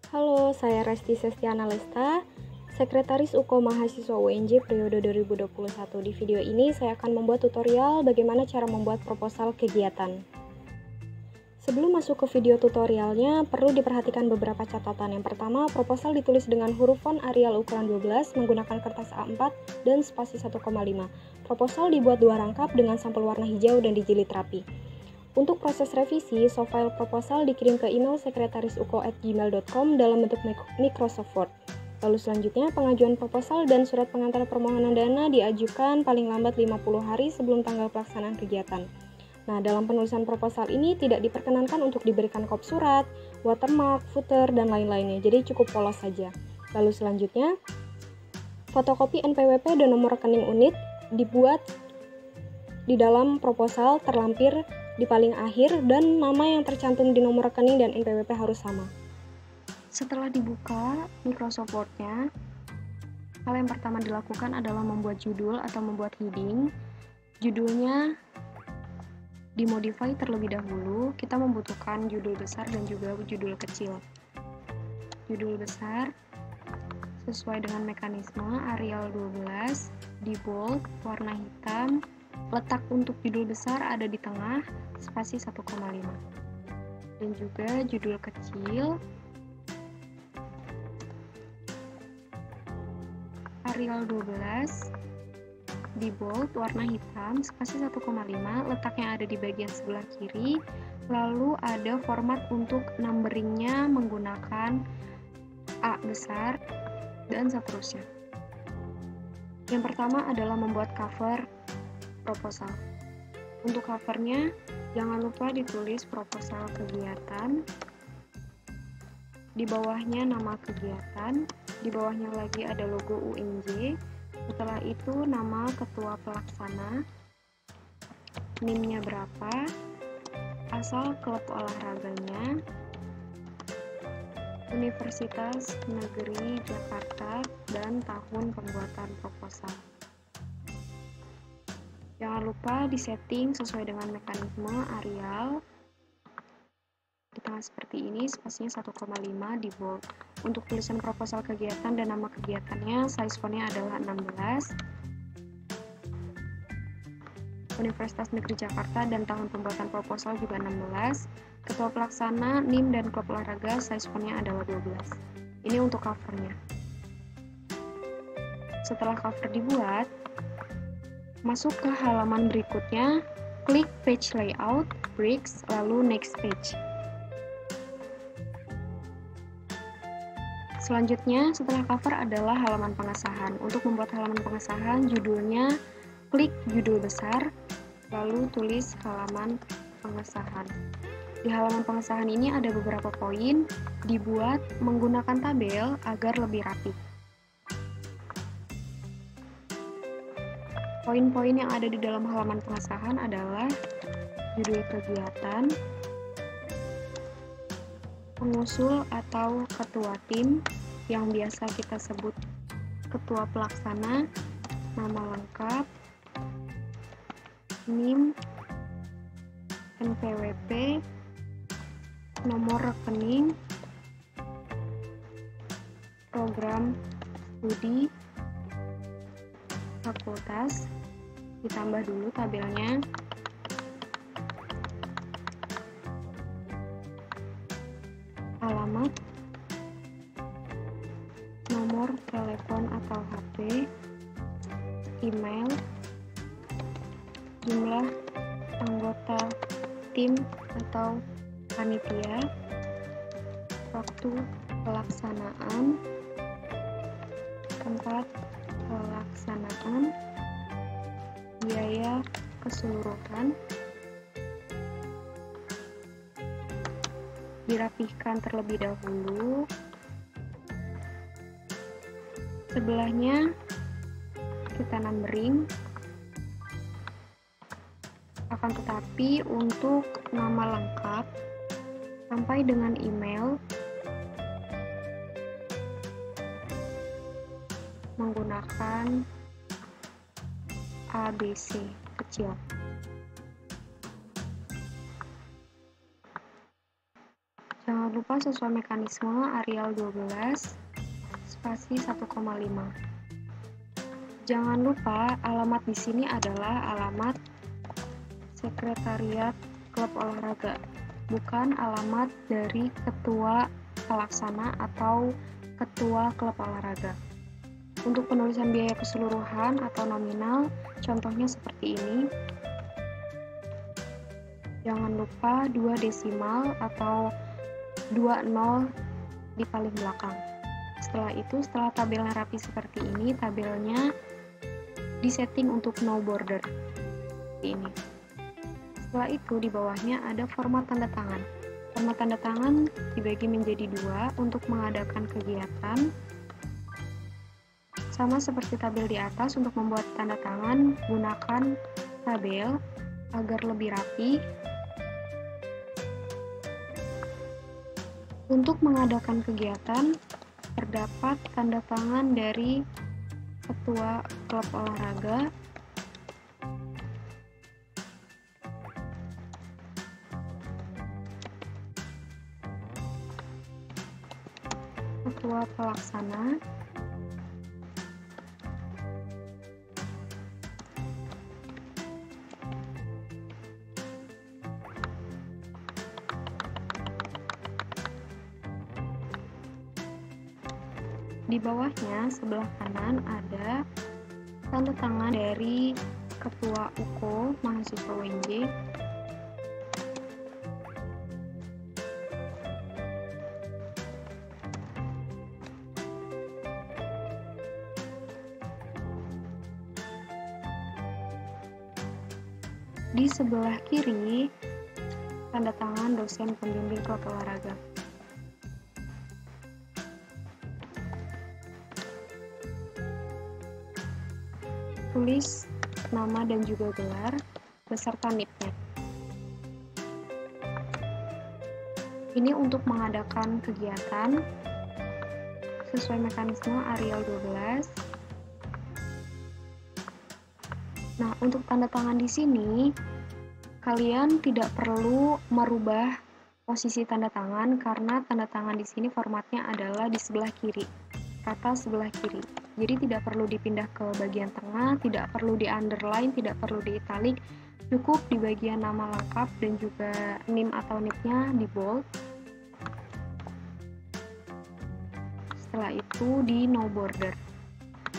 Halo, saya Resti Sestiana Lesta, Sekretaris UKO Mahasiswa UNJ periode 2021. Di video ini saya akan membuat tutorial bagaimana cara membuat proposal kegiatan. Sebelum masuk ke video tutorialnya, perlu diperhatikan beberapa catatan. Yang pertama, proposal ditulis dengan huruf font Arial ukuran 12 menggunakan kertas A4 dan spasi 1,5. Proposal dibuat 2 rangkap dengan sampel warna hijau dan dijilid rapi. Untuk proses revisi, softfile proposal dikirim ke email sekretarisuko@gmail.com dalam bentuk Microsoft Word. Lalu selanjutnya, pengajuan proposal dan surat pengantar permohonan dana diajukan paling lambat 50 hari sebelum tanggal pelaksanaan kegiatan. Nah, dalam penulisan proposal ini tidak diperkenankan untuk diberikan kop surat, watermark, footer, dan lain-lainnya, jadi cukup polos saja. Lalu selanjutnya, fotokopi NPWP dan nomor rekening unit dibuat di dalam proposal terlampir di paling akhir dan nama yang tercantum di nomor rekening dan NPWP harus sama. Setelah dibuka Microsoft Word-nya, hal yang pertama dilakukan adalah membuat judul atau membuat heading. Judulnya dimodify terlebih dahulu. Kita membutuhkan judul besar dan juga judul kecil. Judul besar sesuai dengan mekanisme Arial 12, di bold, warna hitam. Letak untuk judul besar ada di tengah, spasi 1,5. Dan juga judul kecil Arial 12, di bold, warna hitam, spasi 1,5, letaknya ada di bagian sebelah kiri. Lalu ada format untuk numberingnya menggunakan A besar dan seterusnya. Yang pertama adalah membuat cover proposal. Untuk covernya, jangan lupa ditulis proposal kegiatan. Di bawahnya nama kegiatan, di bawahnya lagi ada logo UNJ. Setelah itu nama ketua pelaksana, NIM-nya berapa, asal klub olahraganya, Universitas Negeri Jakarta, dan tahun pembuatan proposal. Jangan lupa disetting sesuai dengan mekanisme Arial. Di tengah seperti ini, spasinya 1,5 di bold. Untuk tulisan proposal kegiatan dan nama kegiatannya, size fontnya adalah 16. Universitas Negeri Jakarta dan tahun pembuatan proposal juga 16. Ketua pelaksana, NIM, dan klub olahraga, size fontnya adalah 12. Ini untuk covernya. Setelah cover dibuat, masuk ke halaman berikutnya, klik page layout, bricks, lalu next page. Selanjutnya, setelah cover adalah halaman pengesahan. Untuk membuat halaman pengesahan, judulnya klik judul besar, lalu tulis halaman pengesahan. Di halaman pengesahan ini ada beberapa poin, dibuat menggunakan tabel agar lebih rapi. Poin-poin yang ada di dalam halaman pengesahan adalah judul kegiatan, pengusul atau ketua tim yang biasa kita sebut ketua pelaksana, nama lengkap, NIM, NPWP, nomor rekening, program studi, fakultas, ditambah dulu tabelnya, alamat, nomor telepon atau HP, email, jumlah anggota tim atau panitia, waktu pelaksanaan, tempat pelaksanaan, biaya keseluruhan, dirapihkan terlebih dahulu. Sebelahnya kita numbering, akan tetapi untuk nama lengkap sampai dengan email menggunakan ABC kecil. Jangan lupa sesuai mekanisme Arial 12 spasi 1,5. Jangan lupa alamat di sini adalah alamat sekretariat klub olahraga, bukan alamat dari ketua pelaksana atau ketua klub olahraga. Untuk penulisan biaya keseluruhan atau nominal, contohnya seperti ini. Jangan lupa 2 desimal atau 2 nol di paling belakang. Setelah itu, setelah tabelnya rapi seperti ini, tabelnya disetting untuk no border. Ini. Setelah itu, di bawahnya ada format tanda tangan. Format tanda tangan dibagi menjadi 2 untuk mengadakan kegiatan. Sama seperti tabel di atas, untuk membuat tanda tangan, gunakan tabel agar lebih rapi. Untuk mengadakan kegiatan, terdapat tanda tangan dari ketua klub olahraga, ketua pelaksana, di bawahnya sebelah kanan ada tanda tangan dari ketua UKO mahasiswa UNJ, di sebelah kiri tanda tangan dosen pembimbing klub olahraga. Tulis nama dan juga gelar beserta NIP-nya. Ini untuk mengadakan kegiatan sesuai mekanisme Arial 12. Nah, untuk tanda tangan di sini kalian tidak perlu merubah posisi tanda tangan karena tanda tangan di sini formatnya adalah di sebelah kiri, kata sebelah kiri. Jadi tidak perlu dipindah ke bagian tengah, tidak perlu di underline, tidak perlu di italic, cukup di bagian nama lengkap dan juga NIM atau NIP-nya di bold. Setelah itu di no border.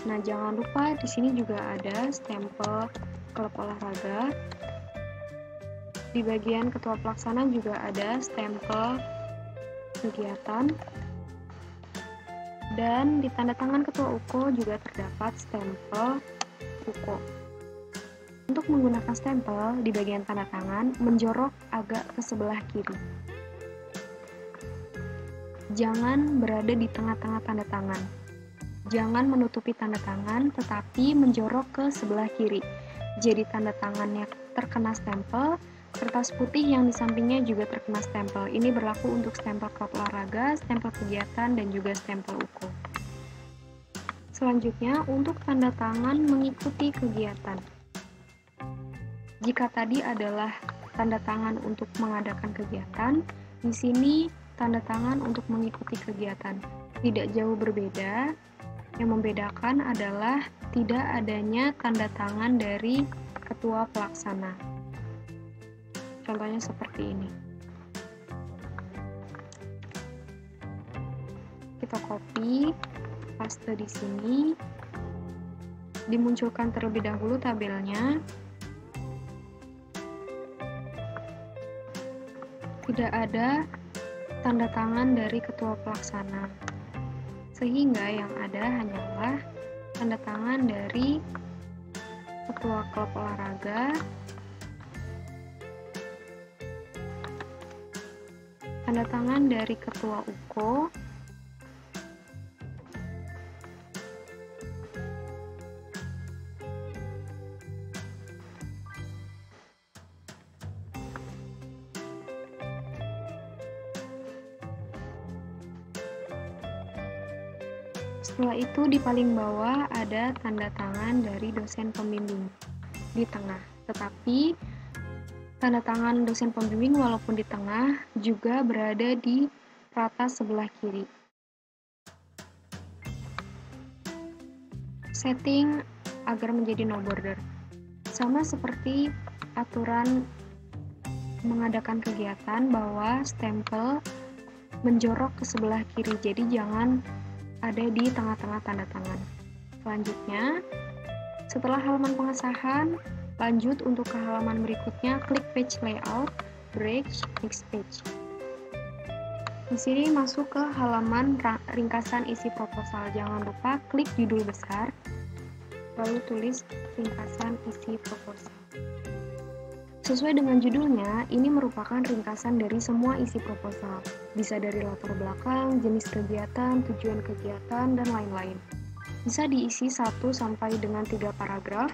Nah, jangan lupa di sini juga ada stempel klub olahraga. Di bagian ketua pelaksana juga ada stempel kegiatan. Dan di tanda tangan ketua UKO juga terdapat stempel UKO. Untuk menggunakan stempel di bagian tanda tangan, menjorok agak ke sebelah kiri. Jangan berada di tengah-tengah tanda tangan. Jangan menutupi tanda tangan, tetapi menjorok ke sebelah kiri. Jadi tanda tangannya terkena stempel, kertas putih yang di sampingnya juga terkena stempel. Ini berlaku untuk stempel klub olahraga, stempel kegiatan, dan juga stempel UKO. Selanjutnya, untuk tanda tangan mengikuti kegiatan. Jika tadi adalah tanda tangan untuk mengadakan kegiatan, di sini tanda tangan untuk mengikuti kegiatan. Tidak jauh berbeda. Yang membedakan adalah tidak adanya tanda tangan dari ketua pelaksana. Contohnya seperti ini. Kita copy, paste di sini. Dimunculkan terlebih dahulu tabelnya. Tidak ada tanda tangan dari ketua pelaksana. Sehingga yang ada hanyalah tanda tangan dari ketua klub olahraga, tanda tangan dari ketua UKO, setelah itu di paling bawah ada tanda tangan dari dosen pembimbing di tengah. Tetapi tanda tangan dosen pembimbing walaupun di tengah juga berada di rata sebelah kiri. Setting agar menjadi no border. Sama seperti aturan mengadakan kegiatan bahwa stempel menjorok ke sebelah kiri, jadi jangan ada di tengah-tengah tanda tangan. Selanjutnya, setelah halaman pengesahan, lanjut untuk ke halaman berikutnya, klik page layout, break, next page. Di sini masuk ke halaman ringkasan isi proposal. Jangan lupa klik judul besar, lalu tulis ringkasan isi proposal. Sesuai dengan judulnya, ini merupakan ringkasan dari semua isi proposal. Bisa dari latar belakang, jenis kegiatan, tujuan kegiatan, dan lain-lain. Bisa diisi 1 sampai dengan 3 paragraf.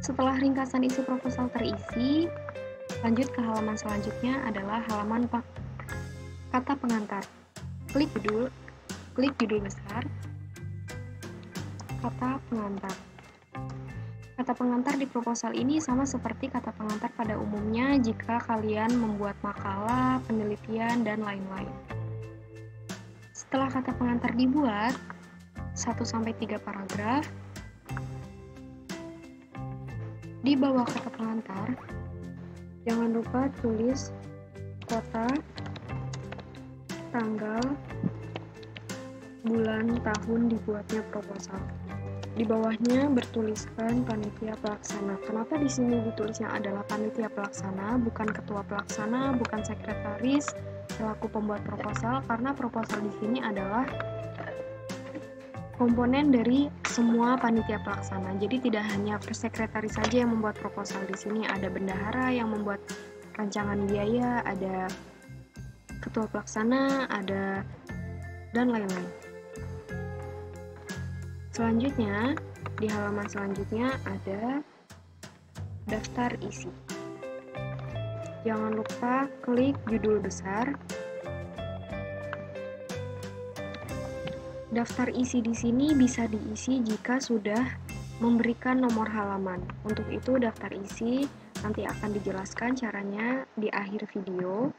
Setelah ringkasan isi proposal terisi, lanjut ke halaman selanjutnya adalah halaman kata pengantar. Klik judul besar, kata pengantar. Kata pengantar di proposal ini sama seperti kata pengantar pada umumnya jika kalian membuat makalah, penelitian, dan lain-lain. Setelah kata pengantar dibuat, 1-3 paragraf, di bawah kata pengantar, jangan lupa tulis kota, tanggal, bulan, tahun dibuatnya proposal. Di bawahnya bertuliskan panitia pelaksana. Kenapa di sini ditulisnya adalah panitia pelaksana, bukan ketua pelaksana, bukan sekretaris selaku pembuat proposal? Karena proposal di sini adalah komponen dari semua panitia pelaksana. Jadi tidak hanya sekretaris saja yang membuat proposal. Di sini ada bendahara yang membuat rancangan biaya, ada ketua pelaksana, ada dan lain-lain. Selanjutnya, di halaman selanjutnya ada daftar isi. Jangan lupa klik judul besar. Daftar isi di sini bisa diisi jika sudah memberikan nomor halaman. Untuk itu, daftar isi nanti akan dijelaskan caranya di akhir video.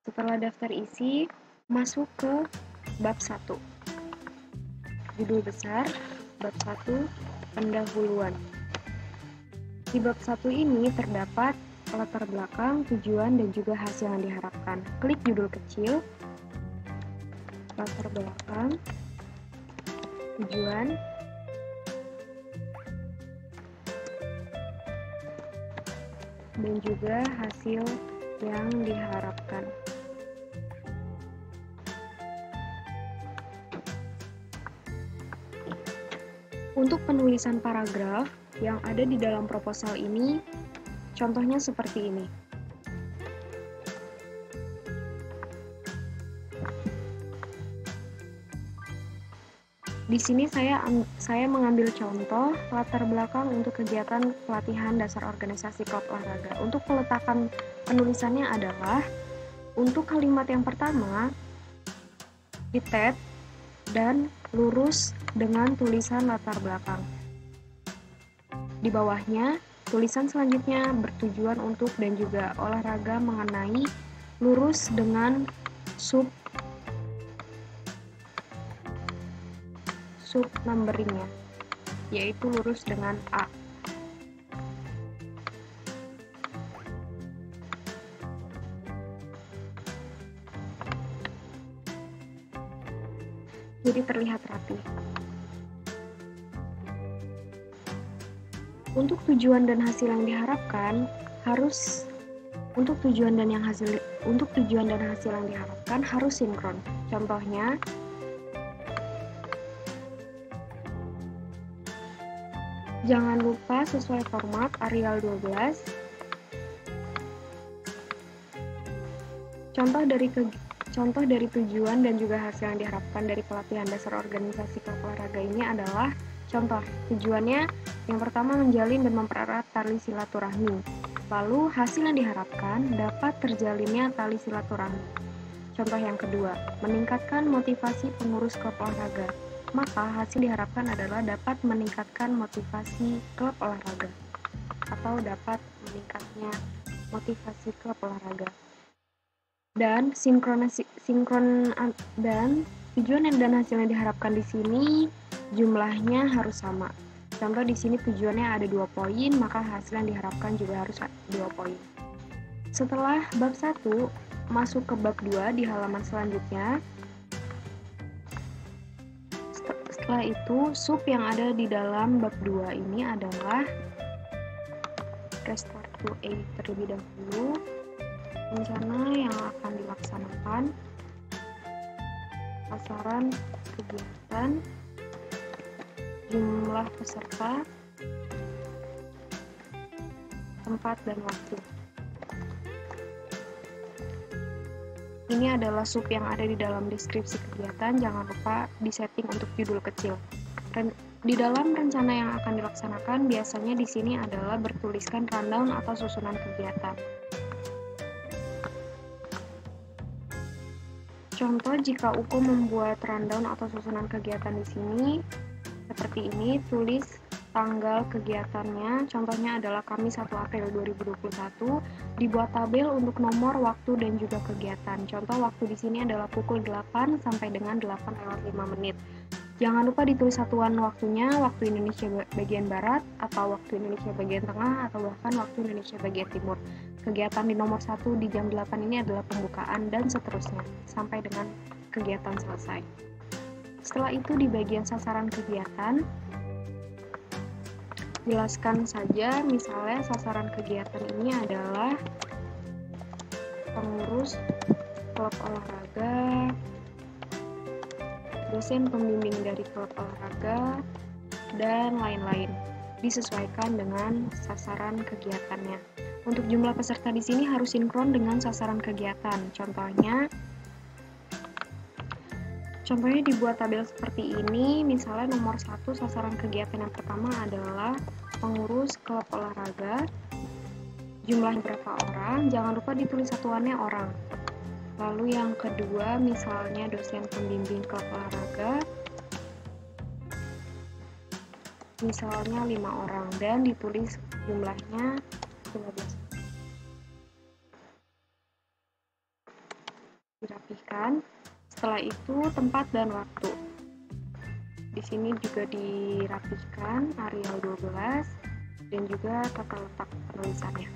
Setelah daftar isi, masuk ke bab 1. Judul besar, bab 1, pendahuluan. Di bab 1 ini terdapat latar belakang, tujuan, dan juga hasil yang diharapkan. Klik judul kecil, latar belakang, tujuan, dan juga hasil yang diharapkan. Untuk penulisan paragraf yang ada di dalam proposal ini, contohnya seperti ini. Di sini saya mengambil contoh latar belakang untuk kegiatan pelatihan dasar organisasi klub olahraga. Untuk peletakan penulisannya adalah untuk kalimat yang pertama di tab dan lurus dengan tulisan latar belakang. Di bawahnya, tulisan selanjutnya bertujuan untuk dan juga olahraga mengenai, lurus dengan sub numberingnya, yaitu lurus dengan A. Jadi terlihat rapi. Untuk tujuan dan hasil yang diharapkan untuk tujuan dan hasil yang diharapkan harus sinkron. Contohnya, jangan lupa sesuai format Arial 12. Contoh dari tujuan dan juga hasil yang diharapkan dari pelatihan dasar organisasi klub olahraga ini adalah contoh tujuannya yang pertama menjalin dan mempererat tali silaturahmi. Lalu hasil yang diharapkan dapat terjalinnya tali silaturahmi. Contoh yang kedua, meningkatkan motivasi pengurus klub olahraga. Maka hasil diharapkan adalah dapat meningkatkan motivasi klub olahraga atau dapat meningkatnya motivasi klub olahraga. dan tujuan dan hasilnya diharapkan di sini jumlahnya harus sama. Contoh di sini tujuannya ada 2 poin, maka hasil yang diharapkan juga harus 2 poin. Setelah bab 1, masuk ke bab 2 di halaman selanjutnya. Setelah itu, sub yang ada di dalam bab 2 ini adalah restart to A terlebih dahulu, rencana yang akan dilaksanakan, sasaran kegiatan, jumlah peserta, tempat dan waktu. Ini adalah sub yang ada di dalam deskripsi kegiatan, jangan lupa disetting untuk judul kecil. Di dalam rencana yang akan dilaksanakan, biasanya di sini adalah bertuliskan rundown atau susunan kegiatan. Contoh jika UKO membuat rundown atau susunan kegiatan di sini, seperti ini, tulis tanggal kegiatannya, contohnya adalah Kamis 1 April 2021, dibuat tabel untuk nomor, waktu, dan juga kegiatan. Contoh waktu di sini adalah pukul 8 sampai dengan 8:05 menit. Jangan lupa ditulis satuan waktunya, waktu Indonesia bagian Barat, atau waktu Indonesia bagian Tengah, atau bahkan waktu Indonesia bagian Timur. Kegiatan di nomor 1 di jam 8 ini adalah pembukaan, dan seterusnya, sampai dengan kegiatan selesai. Setelah itu di bagian sasaran kegiatan, jelaskan saja, misalnya sasaran kegiatan ini adalah pengurus klub olahraga, dosen pembimbing dari klub olahraga, dan lain-lain. Disesuaikan dengan sasaran kegiatannya. Untuk jumlah peserta di sini harus sinkron dengan sasaran kegiatan. Contohnya dibuat tabel seperti ini, misalnya nomor 1 sasaran kegiatan yang pertama adalah pengurus klub olahraga, jumlahnya berapa orang, jangan lupa ditulis satuannya orang. Lalu yang kedua, misalnya dosen pembimbing klub olahraga, misalnya 5 orang, dan ditulis jumlahnya 15. Dirapihkan. Setelah itu tempat dan waktu. Di sini juga dirapihkan Arial 12 dan juga tata letak penulisannya.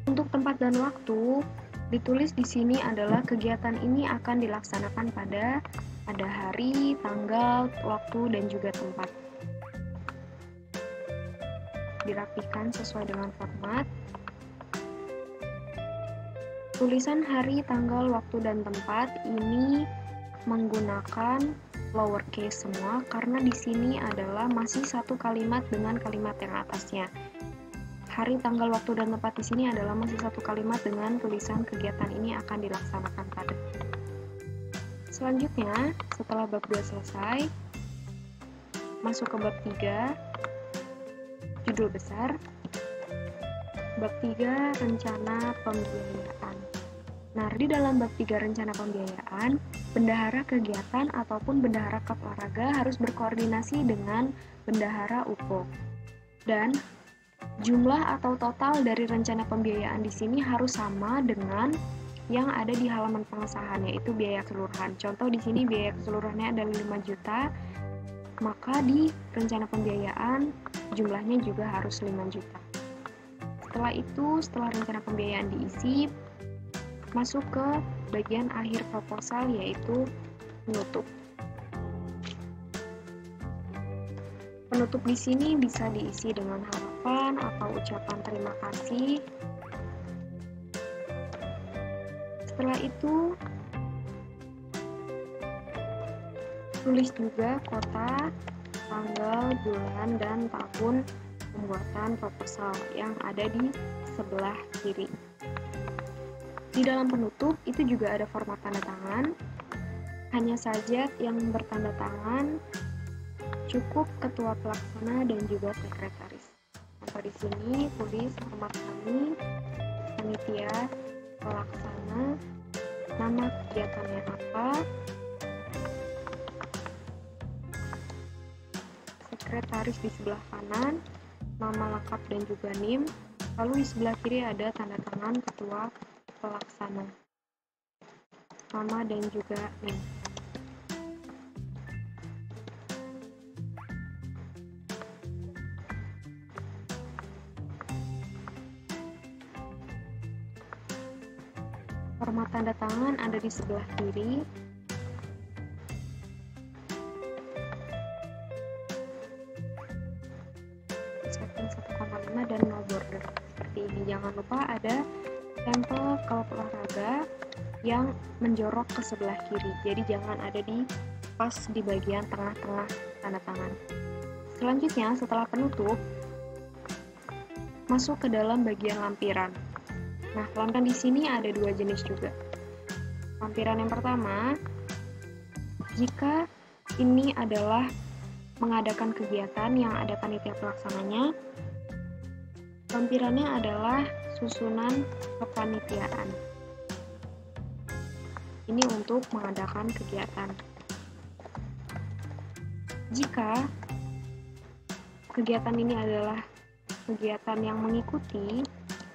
Untuk tempat dan waktu, ditulis di sini adalah kegiatan ini akan dilaksanakan pada ada hari, tanggal, waktu, dan juga tempat. Dirapihkan sesuai dengan format. Tulisan hari, tanggal, waktu, dan tempat ini menggunakan lowercase semua karena di sini adalah masih satu kalimat dengan kalimat yang atasnya. Hari, tanggal, waktu, dan tempat di sini adalah masih satu kalimat dengan tulisan kegiatan ini akan dilaksanakan pada. Selanjutnya, setelah bab 2 selesai, masuk ke bab 3, judul besar. Bab 3, rencana pembiayaan. Nah, di dalam bab 3 rencana pembiayaan, bendahara kegiatan ataupun bendahara klub olahraga harus berkoordinasi dengan bendahara UKO. Dan jumlah atau total dari rencana pembiayaan di sini harus sama dengan yang ada di halaman pengesahan, yaitu biaya keseluruhan. Contoh di sini biaya keseluruhannya adalah 5 juta, maka di rencana pembiayaan jumlahnya juga harus 5 juta. Setelah itu, setelah rencana pembiayaan diisi, masuk ke bagian akhir proposal, yaitu penutup. Penutup di sini bisa diisi dengan harapan atau ucapan terima kasih. Setelah itu, tulis juga kota, tanggal, bulan, dan tahun pembuatan proposal yang ada di sebelah kiri. Di dalam penutup itu juga ada format tanda tangan. Hanya saja yang bertanda tangan cukup ketua pelaksana dan juga sekretaris. Contoh di sini tulis format kami, panitia, pelaksana, nama kegiatannya apa, sekretaris di sebelah kanan, nama lengkap dan juga NIM, lalu di sebelah kiri ada tanda tangan ketua pelaksana, nama dan juga NIM. Format tanda tangan ada di sebelah kiri. Setting 1,5 dan no border. Seperti ini. Jangan lupa ada stempel klub olahraga yang menjorok ke sebelah kiri. Jadi jangan ada pas di bagian tengah-tengah tanda tangan. Selanjutnya, setelah penutup, masuk ke dalam bagian lampiran. Nah, lampiran di sini ada dua jenis juga. Lampiran yang pertama, jika ini adalah mengadakan kegiatan yang ada panitia pelaksananya, lampirannya adalah susunan kepanitiaan. Ini untuk mengadakan kegiatan. Jika kegiatan ini adalah kegiatan yang mengikuti,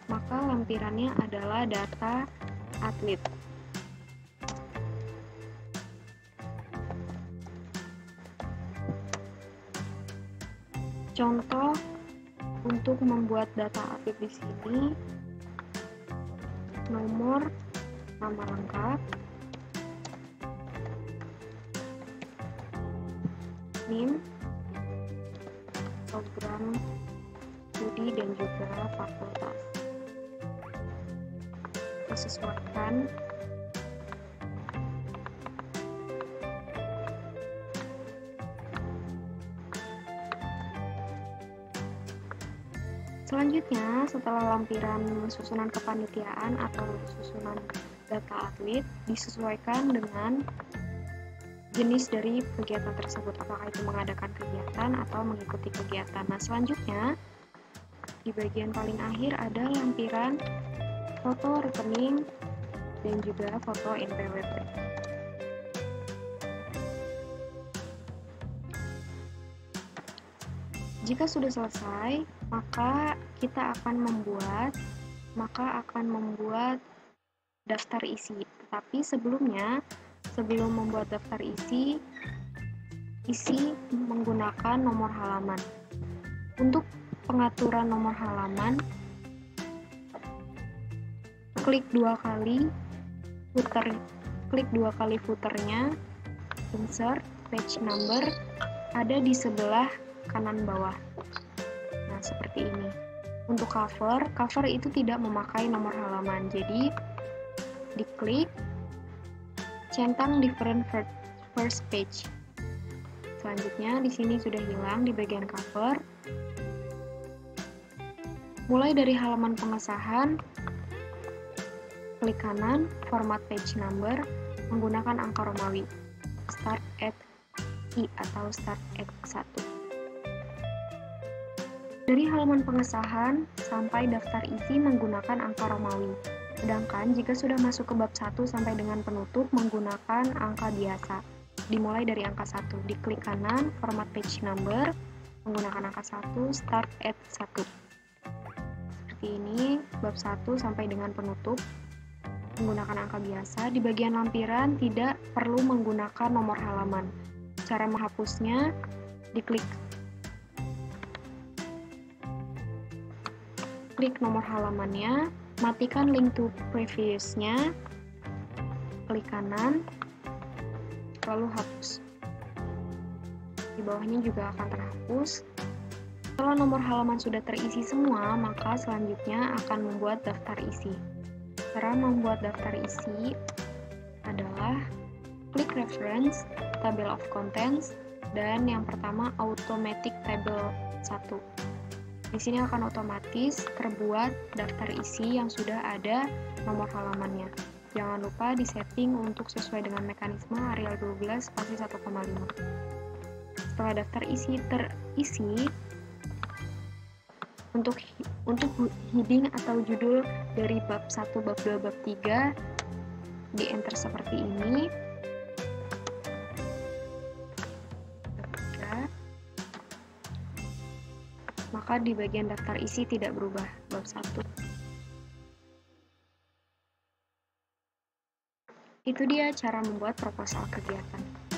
maka lampirannya adalah data atlet. Contoh untuk membuat data atlet di sini, nomor, nama lengkap, NIM, program studi dan juga fakultas. Sesuaikan. Selanjutnya, setelah lampiran susunan kepanitiaan atau susunan data atlet disesuaikan dengan jenis dari kegiatan tersebut, apakah itu mengadakan kegiatan atau mengikuti kegiatan. Nah, selanjutnya di bagian paling akhir ada lampiran foto rekening dan juga foto NPWP. Jika sudah selesai, maka kita akan membuat daftar isi. Tetapi sebelumnya, sebelum membuat daftar isi menggunakan nomor halaman. Untuk pengaturan nomor halaman, klik dua kali footernya, insert page number, ada di sebelah kanan bawah. Nah, seperti ini. Untuk cover itu tidak memakai nomor halaman, jadi diklik, centang different first page. Selanjutnya di sini sudah hilang di bagian cover. Mulai dari halaman pengesahan, klik kanan, format page number, menggunakan angka Romawi, start at I atau start at 1. Dari halaman pengesahan sampai daftar isi menggunakan angka Romawi. Sedangkan jika sudah masuk ke bab 1 sampai dengan penutup menggunakan angka biasa. Dimulai dari angka 1, diklik kanan, format page number, menggunakan angka 1, start at 1. Seperti ini, bab 1 sampai dengan penutup menggunakan angka biasa. Di bagian lampiran tidak perlu menggunakan nomor halaman. Cara menghapusnya, diklik nomor halamannya, matikan link to previous-nya, klik kanan, lalu hapus. Di bawahnya juga akan terhapus. Setelah nomor halaman sudah terisi semua, maka selanjutnya akan membuat daftar isi. Cara membuat daftar isi adalah klik reference, table of contents, dan yang pertama automatic table 1. Di sini akan otomatis terbuat daftar isi yang sudah ada nomor halamannya. Jangan lupa disetting untuk sesuai dengan mekanisme Arial 12 spasi 1,5. Setelah daftar isi terisi, untuk heading atau judul dari bab 1, bab 2, bab 3 di enter seperti ini. Bab 3. Maka di bagian daftar isi tidak berubah, bab 1. Itu dia cara membuat proposal kegiatan.